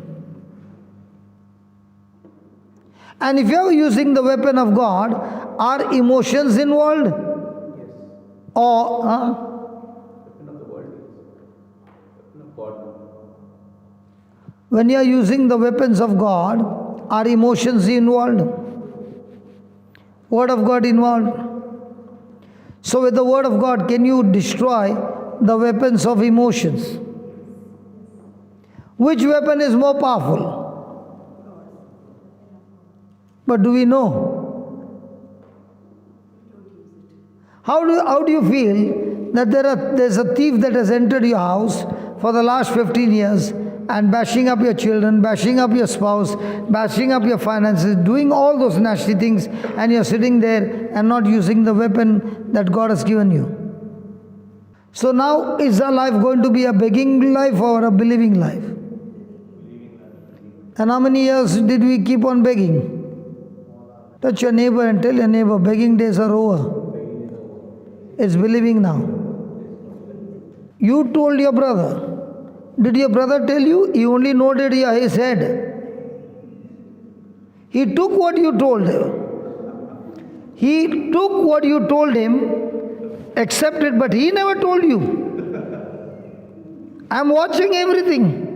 Speaker 1: And if you are using the weapon of God, are emotions involved? Or
Speaker 2: Weapon of the world. Weapon of God.
Speaker 1: when you are using the weapons of God, are emotions involved? Word of God involved? So with the word of God, can you destroy the weapons of emotions? Which weapon is more powerful? But do we know? How do you feel that there's a thief that has entered your house for the last 15 years and bashing up your children, bashing up your spouse, bashing up your finances, doing all those nasty things, and you're sitting there and not using the weapon that God has given you? So now, is our life going to be a begging life or a believing life? And how many years did we keep on begging? Touch your neighbor and tell your neighbor, begging days are over. It's believing now. You told your brother. Did your brother tell you? He only nodded his head. He took what you told him. He took what you told him, accepted, but he never told you. I'm watching everything.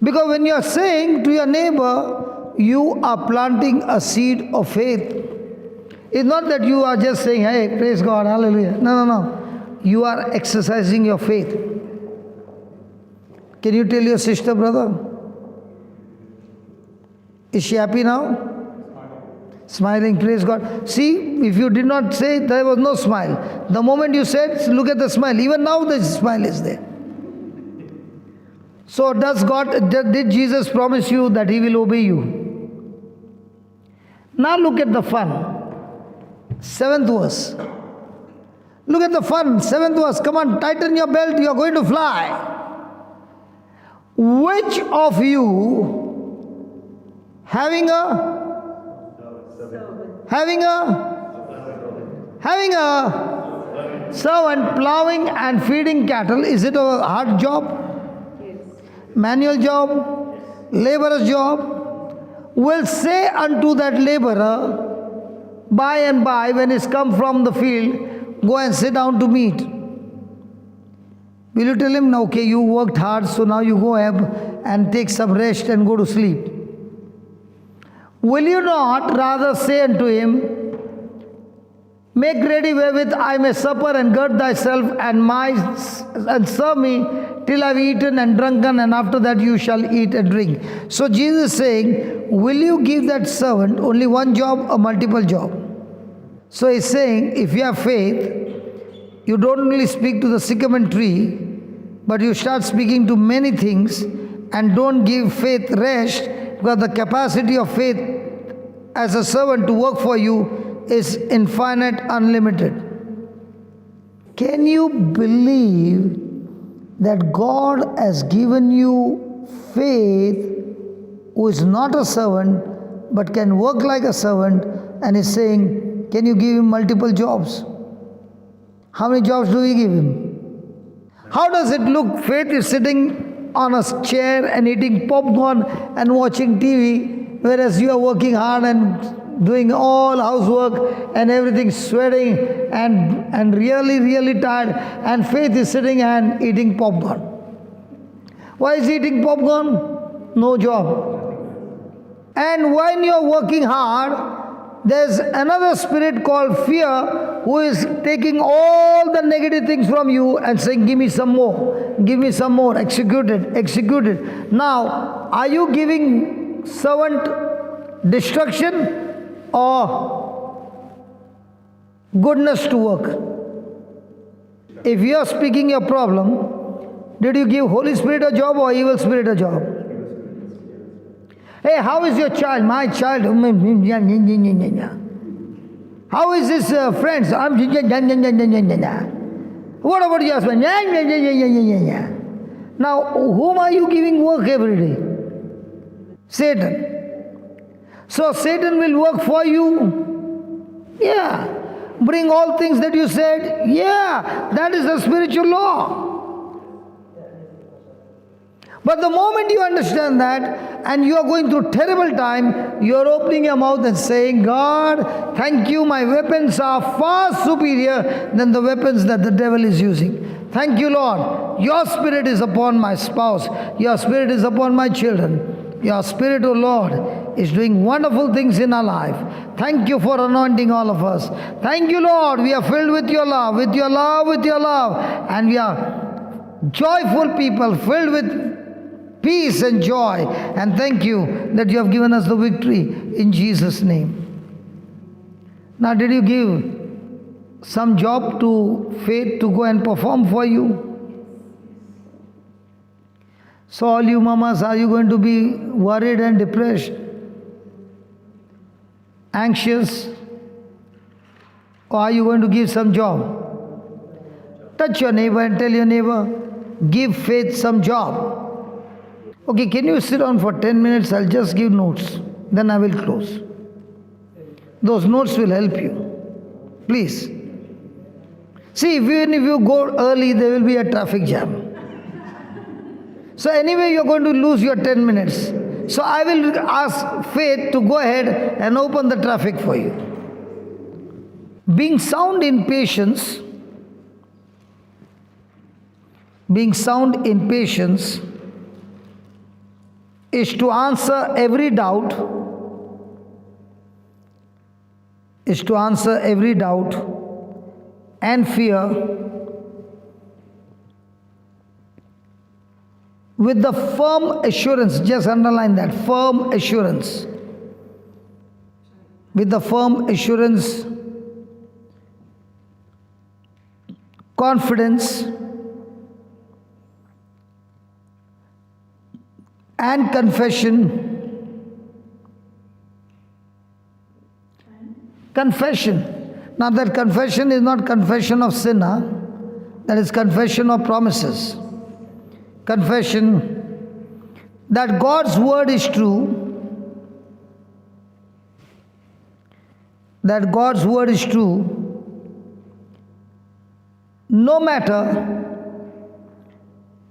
Speaker 1: Because when you are saying to your neighbor, you are planting a seed of faith. It's not that you are just saying, hey, praise God, hallelujah. No. You are exercising your faith. Can you tell your sister, brother? Is she happy now? Smiling, praise God. See, if you did not say, there was no smile. The moment you said, look at the smile. Even now the smile is there. So did Jesus promise you that He will obey you? Now look at the fun. 7th verse. Look at the fun. 7th verse. Come on, tighten your belt. You are going to fly. Which of you having a servant plowing and feeding cattle, is it a hard job? Manual job? Laborer's job? Will say unto that laborer, by and by, when he's come from the field, go and sit down to meat. Will you tell him, okay, you worked hard, so now you go and take some rest and go to sleep? Will you not rather say unto him, make ready wherewith I may supper and gird thyself and serve me till I've eaten and drunken, and after that you shall eat and drink. So Jesus is saying, will you give that servant only one job or multiple job? So he's saying, if you have faith, you don't only speak to the sycamore tree, but you start speaking to many things, and don't give faith rest, because the capacity of faith as a servant to work for you is infinite, unlimited. Can you believe that God has given you faith, who is not a servant but can work like a servant, and is saying, can you give him multiple jobs? How many jobs do we give him? How does it look? Faith is sitting on a chair and eating popcorn and watching TV, whereas you are working hard and doing all housework and everything, sweating and really tired, and faith is sitting and eating popcorn. Why is he eating popcorn? No job. And when you are working hard, there's another spirit called fear, who is taking all the negative things from you and saying, give me some more, execute it. Now, are you giving servant destruction or goodness to work? If you are speaking your problem, did you give Holy Spirit a job or evil spirit a job? Hey, how is your child? My child. How is his friends? What about your husband? Now, whom are you giving work every day? Satan. So Satan will work for you. Yeah. Bring all things that you said. Yeah. That is the spiritual law. But the moment you understand that and you are going through terrible time, you are opening your mouth and saying, God, thank you, my weapons are far superior than the weapons that the devil is using. Thank you, Lord. Your spirit is upon my spouse. Your spirit is upon my children. Your spirit, O Lord, is doing wonderful things in our life. Thank you for anointing all of us. Thank you, Lord. We are filled with your love, with your love, with your love. And we are joyful people, filled with peace and joy. And thank you that you have given us the victory in Jesus' name. Now, did you give some job to faith to go and perform for you? So all you mamas, are you going to be worried and depressed? Anxious? Or are you going to give some job? Touch your neighbor and tell your neighbor, give faith some job. Okay, can you sit down for 10 minutes? I'll just give notes. Then I will close. Those notes will help you. Please. See, even if you go early, there will be a traffic jam. So anyway, you're going to lose your 10 minutes. So I will ask Faith to go ahead and open the traffic for you. Being sound in patience, is to answer every doubt, and fear with the firm assurance, just underline that, firm assurance. With the firm assurance, confidence, and confession. Now that confession is not confession of sin, that is confession of promises. Confession that God's word is true, no matter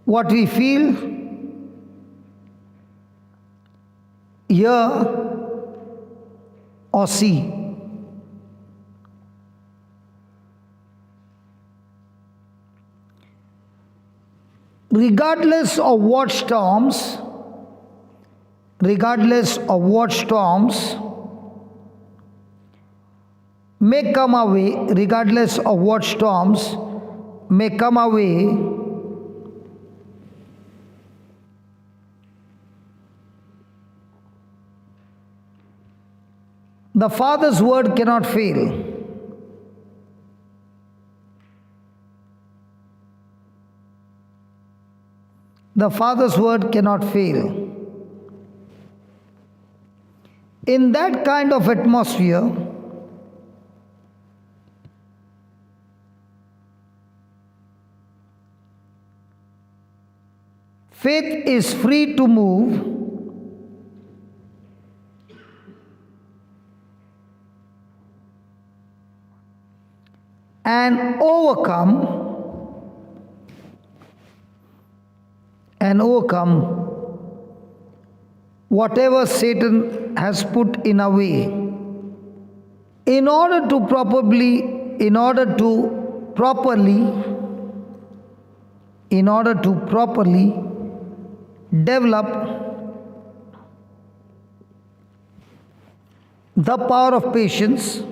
Speaker 1: what we feel, hear, or see. Regardless of what storms may come our way, the Father's word cannot fail. The Father's word cannot fail. In that kind of atmosphere, faith is free to move and overcome whatever Satan has put in our way, in order to properly develop the power of patience,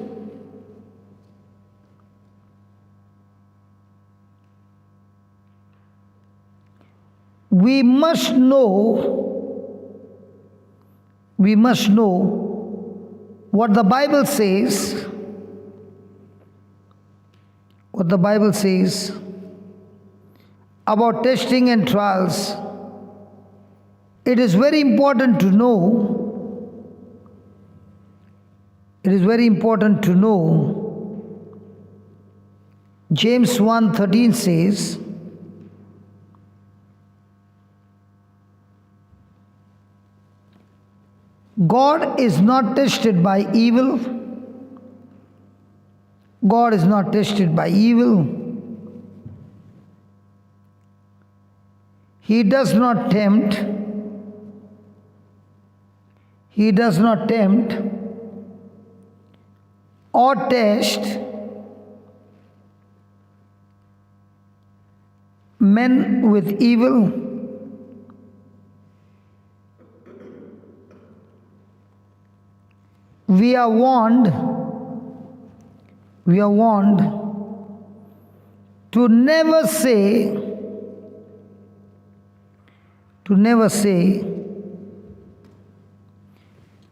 Speaker 1: we must know what the Bible says, about testing and trials. It is very important to know. James 1:13 says, God is not tested by evil. God is not tested by evil. He does not tempt. He does not tempt or test men with evil. We are warned to never say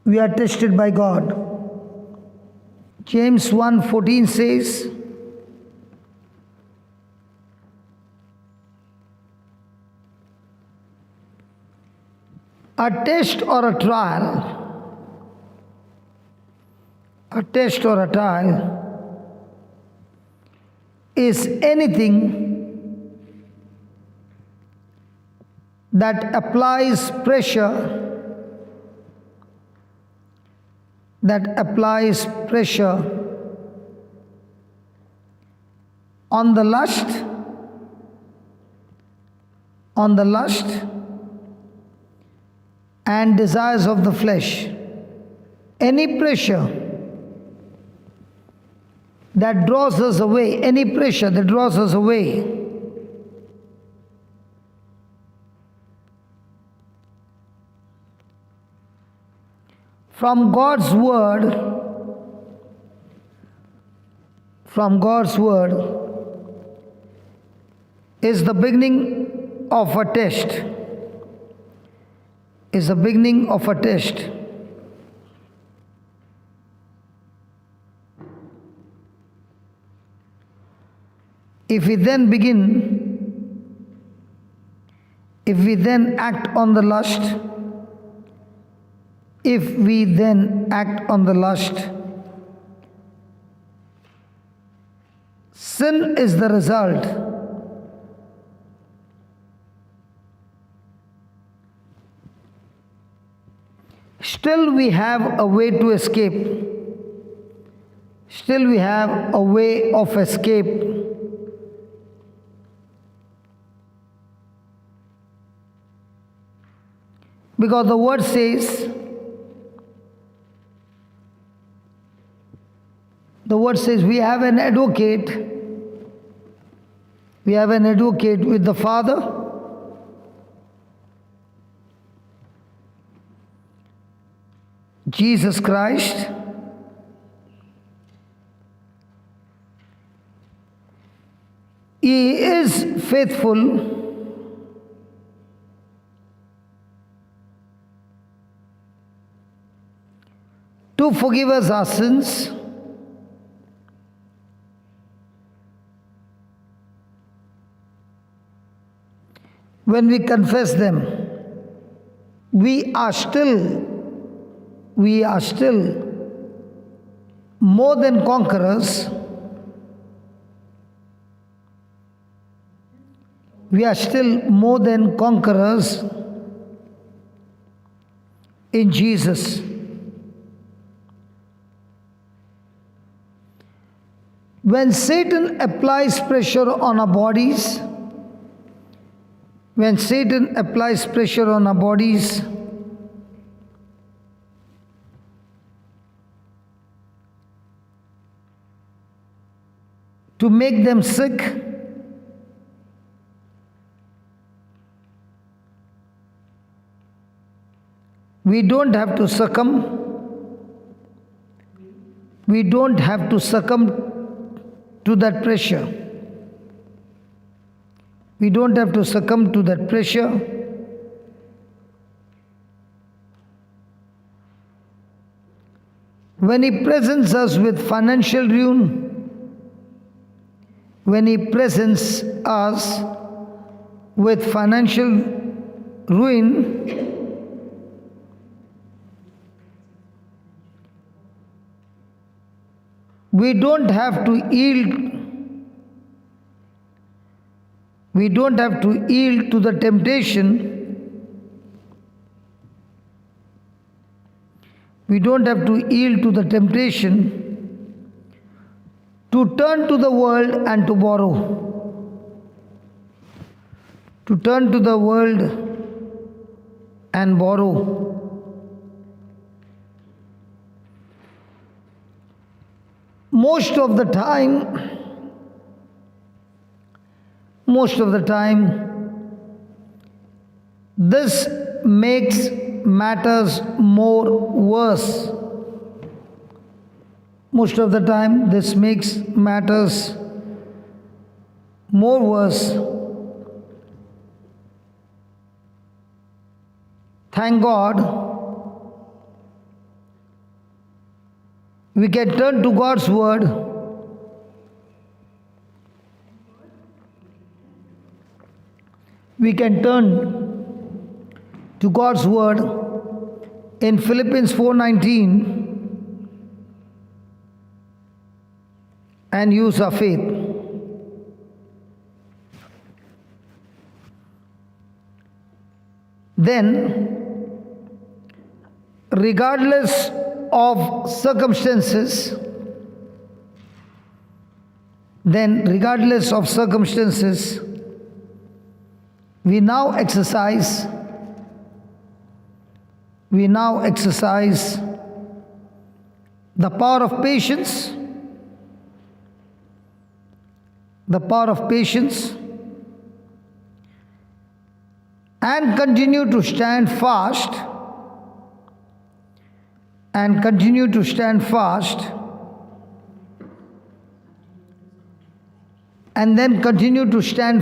Speaker 1: we are tested by God. James 1:14 says, a test or a trial is anything that applies pressure on the lust and desires of the flesh. Any pressure that draws us away, from God's word is the beginning of a test. If we then act on the lust, sin is the result. Still we have a way to escape. Still we have a way of escape. Because the word says, we have an advocate with the Father, Jesus Christ. He is faithful to forgive us our sins when we confess them. We are still more than conquerors. We are still more than conquerors in Jesus. When Satan applies pressure on our bodies, to make them sick, we don't have to succumb. We don't have to succumb to that pressure. We don't have to succumb to that pressure. When he presents us with financial ruin, we don't have to yield. We don't have to yield to the temptation We don't have to yield to the temptation to turn to the world and to borrow. To turn to the world and borrow. Most of the time, this makes matters more worse. Most of the time, this makes matters more worse. Thank God, we can turn to God's word. We can turn to God's word in Philippians 4:19 and use our faith. Then, regardless of circumstances, we now exercise the power of patience, and continue to stand fast, and then continue to stand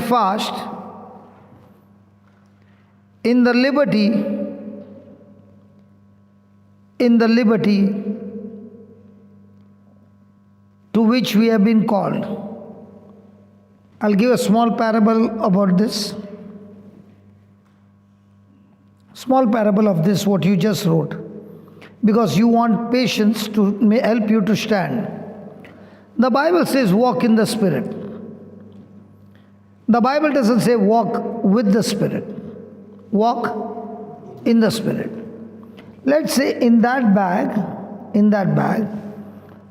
Speaker 1: fast in the liberty to which we have been called. I'll give a small parable about this. Small parable of this, what you just wrote. Because you want patience to help you to stand. The Bible says walk in the Spirit. The Bible doesn't say walk with the Spirit. Walk in the Spirit. Let's say in that bag,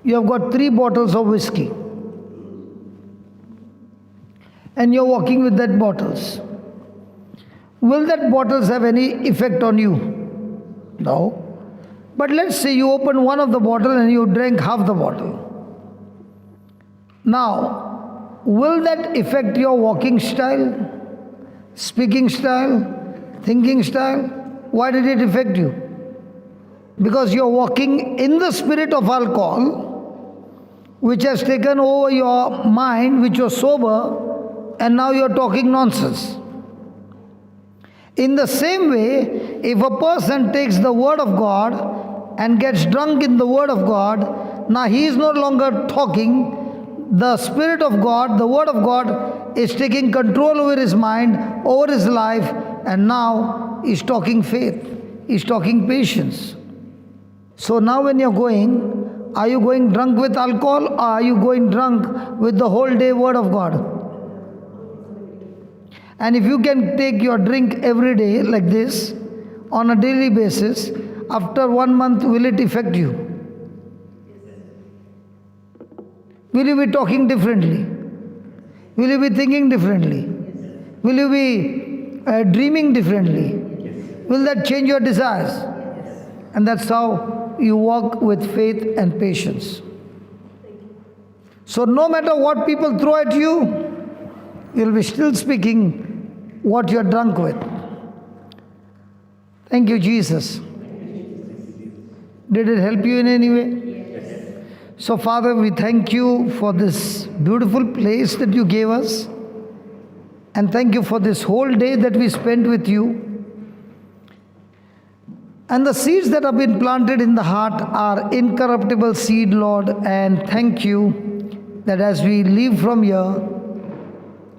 Speaker 1: you have got 3 bottles of whiskey. And you're walking with that bottles. Will that bottles have any effect on you? No. But let's say you open one of the bottle and you drank half the bottle. Now, will that affect your walking style, speaking style, thinking style? Why did it affect you? Because you're walking in the spirit of alcohol, which has taken over your mind, which was sober, and now you're talking nonsense. In the same way, if a person takes the word of God and gets drunk in the word of God, now he is no longer talking. The Spirit of God, the word of God is taking control over his mind, over his life, and now he's talking faith, he's talking patience. So now when you're going, are you going drunk with alcohol, or are you going drunk with the whole day word of God? And if you can take your drink every day like this, on a daily basis, after 1 month, will it affect you? Will you be talking differently? Will you be thinking differently? Will you be dreaming differently? Will that change your desires? And that's how you walk with faith and patience. So no matter what people throw at you, you'll be still speaking what you're drunk with. Thank you, Jesus. Did it help you in any way? So, Father, we thank you for this beautiful place that you gave us. And thank you for this whole day that we spent with you. And the seeds that have been planted in the heart are incorruptible seed, Lord. And thank you that as we leave from here,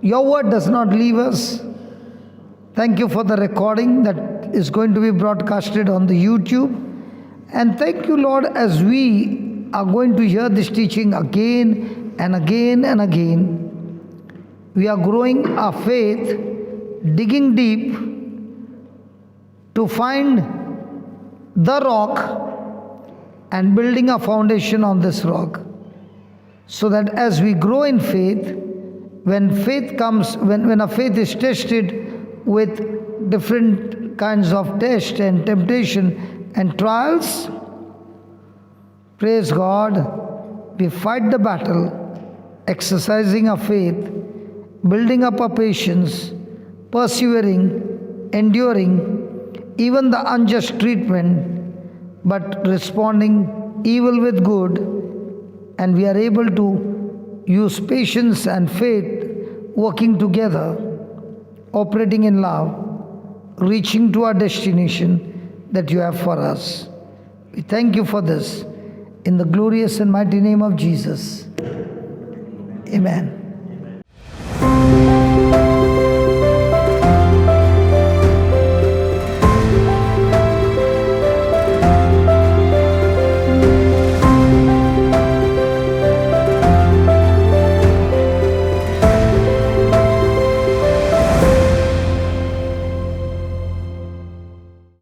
Speaker 1: your word does not leave us. Thank you for the recording that is going to be broadcasted on the YouTube. And thank you, Lord, as we are going to hear this teaching again and again and again. We are growing our faith, digging deep to find the rock and building a foundation on this rock. So that as we grow in faith, when faith comes, when our faith is tested with different kinds of test and temptation and trials, praise God, we fight the battle, exercising our faith, building up our patience, persevering, enduring even the unjust treatment, but responding evil with good, and we are able to use patience and faith working together, operating in love, reaching to our destination that you have for us. We thank you for this. In the glorious and mighty name of Jesus. Amen.